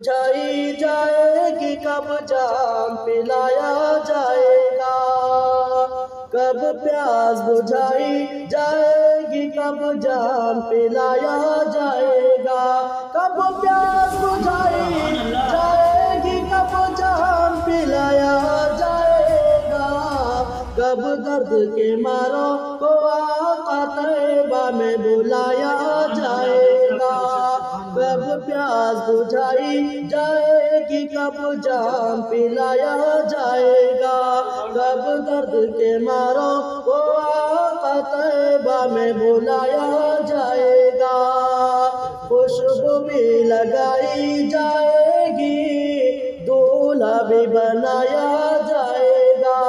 बुझाई जाएगी कब जाम पिलाया जाएगा, कब प्यास बुझाई जाएगी कब जाम पिलाया जाएगा, कब प्यास बुझाई जाएगी कब जाम पिलाया जाएगा, कब दर्द के मारो को आका तैबा में बुलाया जाएगा, कब प्यास बुझाई जाएगी कब जाम पिलाया जाएगा, कब दर्द के मारो को आका तैबा में बुलाया जाएगा, खुशबू भी लगाई जाएगी दूल्हा भी बनाया जाएगा,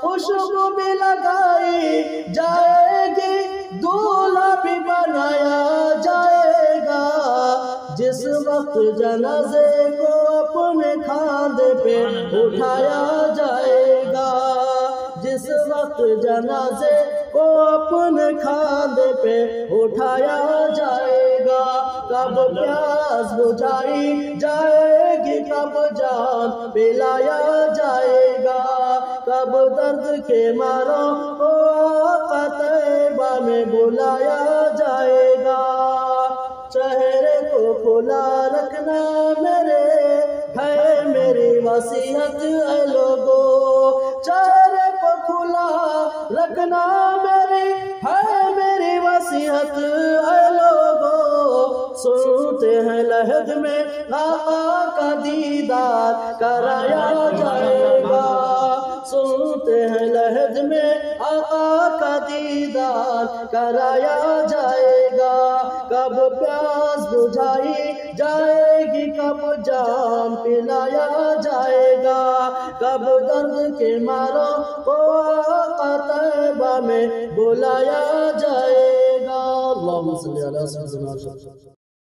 खुशबू भी लगाई जाएगी दूल्हा भी बनाया जाएगा, जिस वक्त जनाजे को अपने खांदे पे उठाया जाएगा, जिस वक्त जनाजे को अपने खांदे पे उठाया जाएगा, कब प्यास बुझाई जाएगी कब जाम पिलाया जाएगा, कब दर्द के मारो को आका तैबा में बुलाया जाएगा, चेहरे को खुला रखना मेरे है मेरी वसीयत है लोगो, चेहरे को खुला रखना मेरी है मेरी वसीयत है लोगो, सुनते हैं लहद में आका का दीदार कराया जाएगा, सुनते हैं लहद में आका का दीदार कराया जाएगा, कब प्यास बुझाई जाएगी कब जाम पिलाया जाएगा, कब दर्द के मारो को आका तैबा में बुलाया जाएगा। अल्लाहुम्मा सल्ली अला सय्यिदिना